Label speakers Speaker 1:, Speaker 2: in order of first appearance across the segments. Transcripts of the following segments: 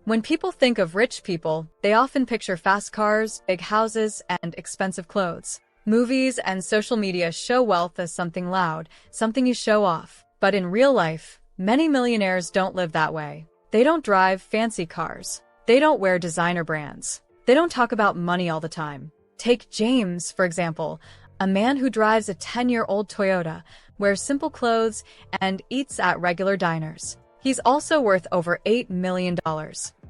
Speaker 1: When people think of rich people, they often picture fast cars, big houses, and expensive clothes. Movies and social media show wealth as something loud, something you show off. But in real life, many millionaires don't live that way. They don't drive fancy cars. They don't wear designer brands. They don't talk about money all the time. Take James, for example, a man who drives a 10-year-old Toyota, wears simple clothes, and eats at regular diners. He's also worth over $8 million.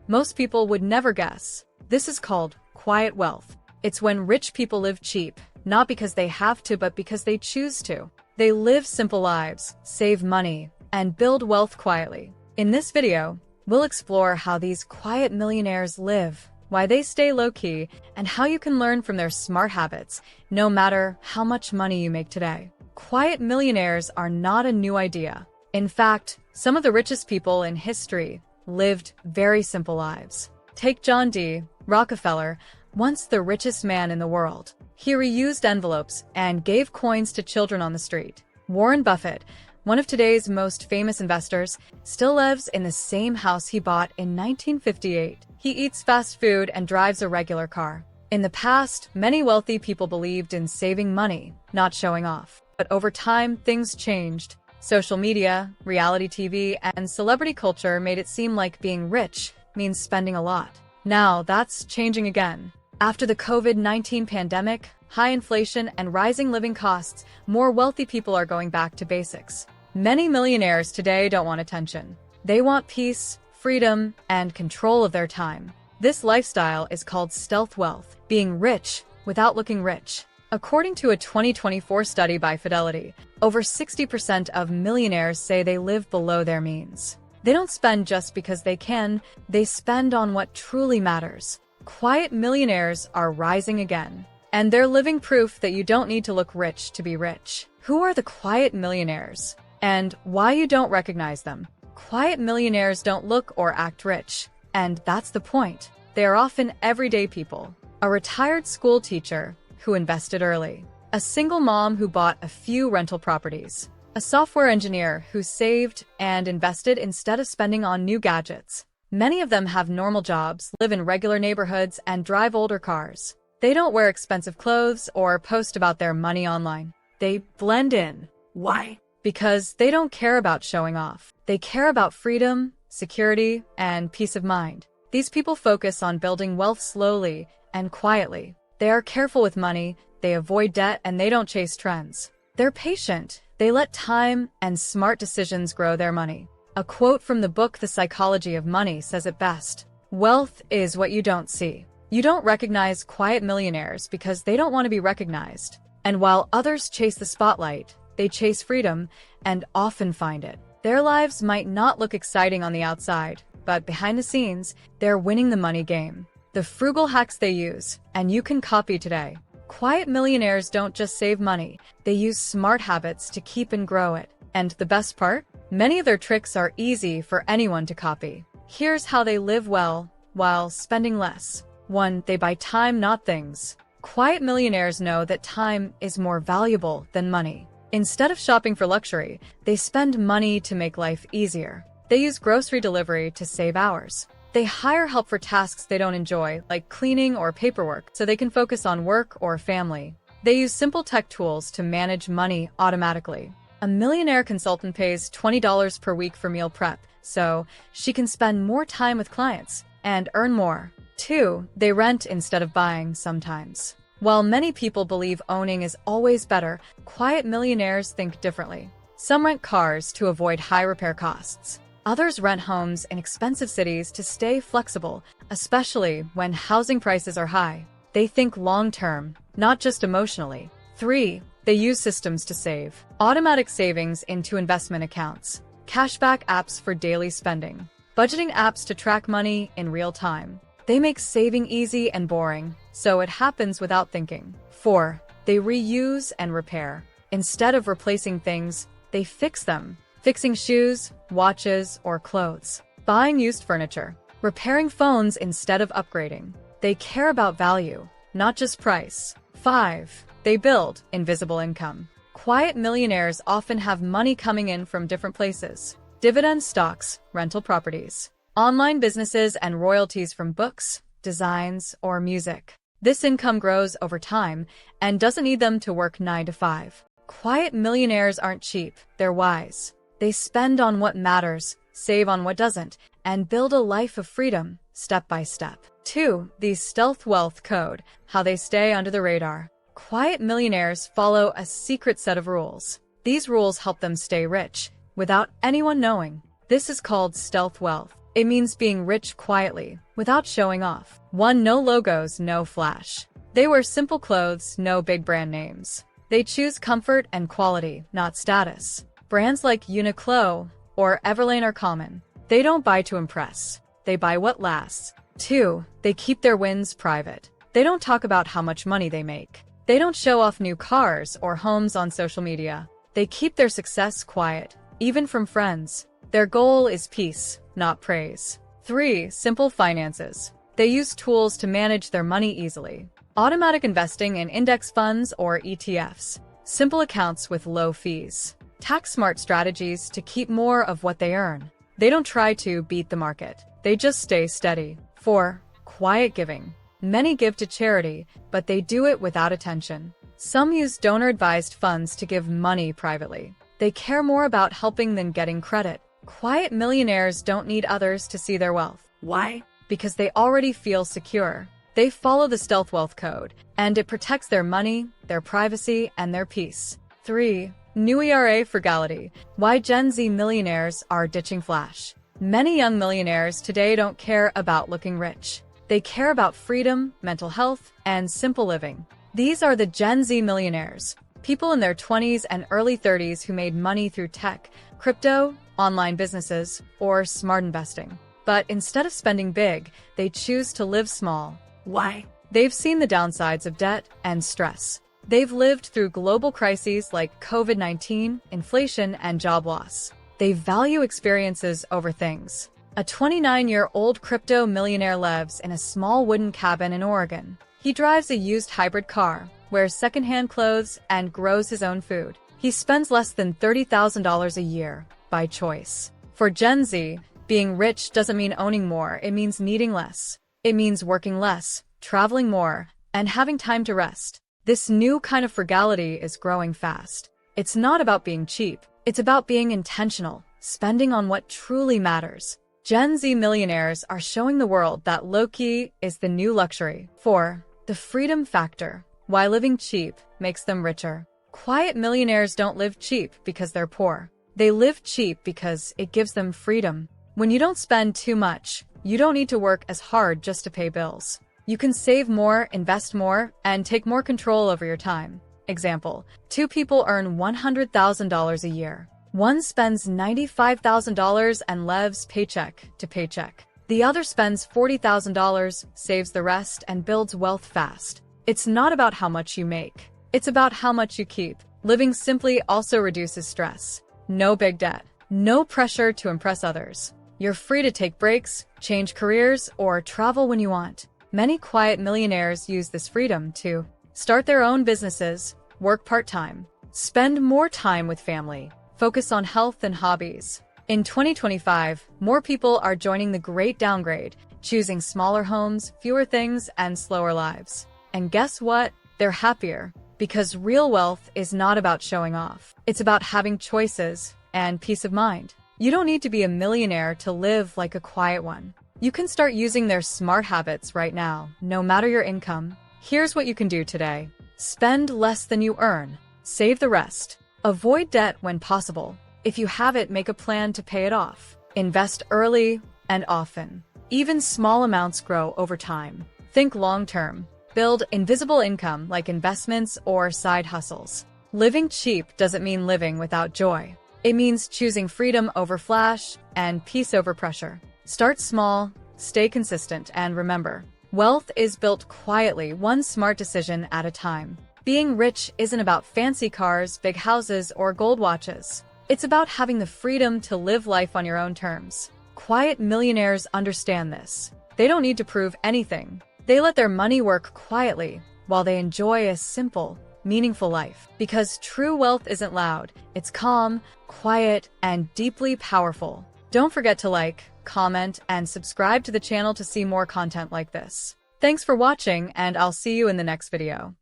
Speaker 1: Most people would never guess. This is called quiet wealth. It's when rich people live cheap, not because they have to, but because they choose to. They live simple lives, save money, and build wealth quietly. In this video, we'll explore how these quiet millionaires live, why they stay low-key, and how you can learn from their smart habits, no matter how much money you make today. Quiet millionaires are not a new idea. In fact, some of the richest people in history lived very simple lives. Take John D. Rockefeller, once the richest man in the world. He reused envelopes and gave coins to children on the street. Warren Buffett, one of today's most famous investors, still lives in the same house he bought in 1958. He eats fast food and drives a regular car. In the past, many wealthy people believed in saving money, not showing off. But over time, things changed. Social media, reality TV, and celebrity culture made it seem like being rich means spending a lot. Now, that's changing again. After the COVID-19 pandemic, high inflation, and rising living costs, more wealthy people are going back to basics. Many millionaires today don't want attention. They want peace, freedom, and control of their time. This lifestyle is called stealth wealth, being rich without looking rich. According to a 2024 study by Fidelity, over 60% of millionaires say they live below their means. They don't spend just because they can, they spend on what truly matters. Quiet millionaires are rising again, and they're living proof that you don't need to look rich to be rich. Who are the quiet millionaires, and why you don't recognize them? Quiet millionaires don't look or act rich, and that's the point. They are often everyday people. A retired school teacher who invested early, a single mom who bought a few rental properties, a software engineer who saved and invested instead of spending on new gadgets. Many of them have normal jobs, live in regular neighborhoods, and drive older cars. They don't wear expensive clothes or post about their money online. They blend in. Why? Because they don't care about showing off. They care about freedom, security, and peace of mind. These people focus on building wealth slowly and quietly. They are careful with money, they avoid debt, and they don't chase trends. They're patient. They let time and smart decisions grow their money. A quote from the book The Psychology of Money says it best. Wealth is what you don't see. You don't recognize quiet millionaires because they don't want to be recognized. And while others chase the spotlight, they chase freedom and often find it. Their lives might not look exciting on the outside, but behind the scenes, they're winning the money game. The frugal hacks they use, and you can copy today. Quiet millionaires don't just save money, they use smart habits to keep and grow it. And the best part? Many of their tricks are easy for anyone to copy. Here's how they live well while spending less. 1. They buy time, not things. Quiet millionaires know that time is more valuable than money. Instead of shopping for luxury, they spend money to make life easier. They use grocery delivery to save hours. They hire help for tasks they don't enjoy, like cleaning or paperwork, so they can focus on work or family. They use simple tech tools to manage money automatically. A millionaire consultant pays $20 per week for meal prep, so she can spend more time with clients and earn more. 2. They rent instead of buying sometimes. While many people believe owning is always better, quiet millionaires think differently. Some rent cars to avoid high repair costs. Others rent homes in expensive cities to stay flexible, especially when housing prices are high. They think long-term, not just emotionally. 3. They use systems to save. Automatic savings into investment accounts. Cashback apps for daily spending. Budgeting apps to track money in real time. They make saving easy and boring, so it happens without thinking. 4. They reuse and repair. Instead of replacing things, they fix them. Fixing shoes, watches, or clothes. Buying used furniture. Repairing phones instead of upgrading. They care about value, not just price. 5. They build invisible income. Quiet millionaires often have money coming in from different places. Dividend stocks, rental properties, online businesses, and royalties from books, designs, or music. This income grows over time and doesn't need them to work 9 to 5. Quiet millionaires aren't cheap, they're wise. They spend on what matters, save on what doesn't, and build a life of freedom, step by step. 2. The stealth wealth code, how they stay under the radar. Quiet millionaires follow a secret set of rules. These rules help them stay rich, without anyone knowing. This is called stealth wealth. It means being rich quietly, without showing off. 1. No logos, no flash. They wear simple clothes, no big brand names. They choose comfort and quality, not status. Brands like Uniqlo or Everlane are common. They don't buy to impress. They buy what lasts. 2. They keep their wins private. They don't talk about how much money they make. They don't show off new cars or homes on social media. They keep their success quiet, even from friends. Their goal is peace, not praise. 3. Simple finances. They use tools to manage their money easily. Automatic investing in index funds or ETFs. Simple accounts with low fees. Tax-smart strategies to keep more of what they earn. They don't try to beat the market. They just stay steady. 4. Quiet giving. Many give to charity, but they do it without attention. Some use donor-advised funds to give money privately. They care more about helping than getting credit. Quiet millionaires don't need others to see their wealth. Why? Because they already feel secure. They follow the stealth wealth code, and it protects their money, their privacy, and their peace. 3. New era frugality. Why Gen Z millionaires are ditching flash. Many young millionaires today don't care about looking rich. They care about freedom, mental health, and simple living. These are the Gen Z millionaires, people in their 20s and early 30s who made money through tech, crypto, online businesses, or smart investing. But instead of spending big, they choose to live small. Why? They've seen the downsides of debt and stress. They've lived through global crises like COVID-19, inflation, and job loss. They value experiences over things. A 29-year-old crypto millionaire lives in a small wooden cabin in Oregon. He drives a used hybrid car, wears secondhand clothes, and grows his own food. He spends less than $30,000 a year, by choice. For Gen Z, being rich doesn't mean owning more, it means needing less. It means working less, traveling more, and having time to rest. This new kind of frugality is growing fast. It's not about being cheap, it's about being intentional, spending on what truly matters. Gen Z millionaires are showing the world that low-key is the new luxury. 4. The freedom factor. Why living cheap makes them richer. Quiet millionaires don't live cheap because they're poor. They live cheap because it gives them freedom. When you don't spend too much, you don't need to work as hard just to pay bills. You can save more, invest more, and take more control over your time. Example, 2 people earn $100,000 a year. One spends $95,000 and lives paycheck to paycheck. The other spends $40,000, saves the rest, and builds wealth fast. It's not about how much you make. It's about how much you keep. Living simply also reduces stress. No big debt. No pressure to impress others. You're free to take breaks, change careers, or travel when you want. Many quiet millionaires use this freedom to start their own businesses, work part-time, spend more time with family, focus on health and hobbies. In 2025, more people are joining the great downgrade, choosing smaller homes, fewer things, and slower lives. And guess what? They're happier. Because real wealth is not about showing off. It's about having choices and peace of mind. You don't need to be a millionaire to live like a quiet one. You can start using their smart habits right now, no matter your income. Here's what you can do today. Spend less than you earn. Save the rest. Avoid debt when possible. If you have it, make a plan to pay it off. Invest early and often. Even small amounts grow over time. Think long-term. Build invisible income like investments or side hustles. Living cheap doesn't mean living without joy. It means choosing freedom over flash and peace over pressure. Start small, stay consistent, and remember, wealth is built quietly, one smart decision at a time. Being rich isn't about fancy cars, big houses, or gold watches. It's about having the freedom to live life on your own terms. Quiet millionaires understand this. They don't need to prove anything. They let their money work quietly while they enjoy a simple, meaningful life. Because true wealth isn't loud, it's calm, quiet, and deeply powerful. Don't forget to like, comment, and subscribe to the channel to see more content like this. Thanks for watching, and I'll see you in the next video.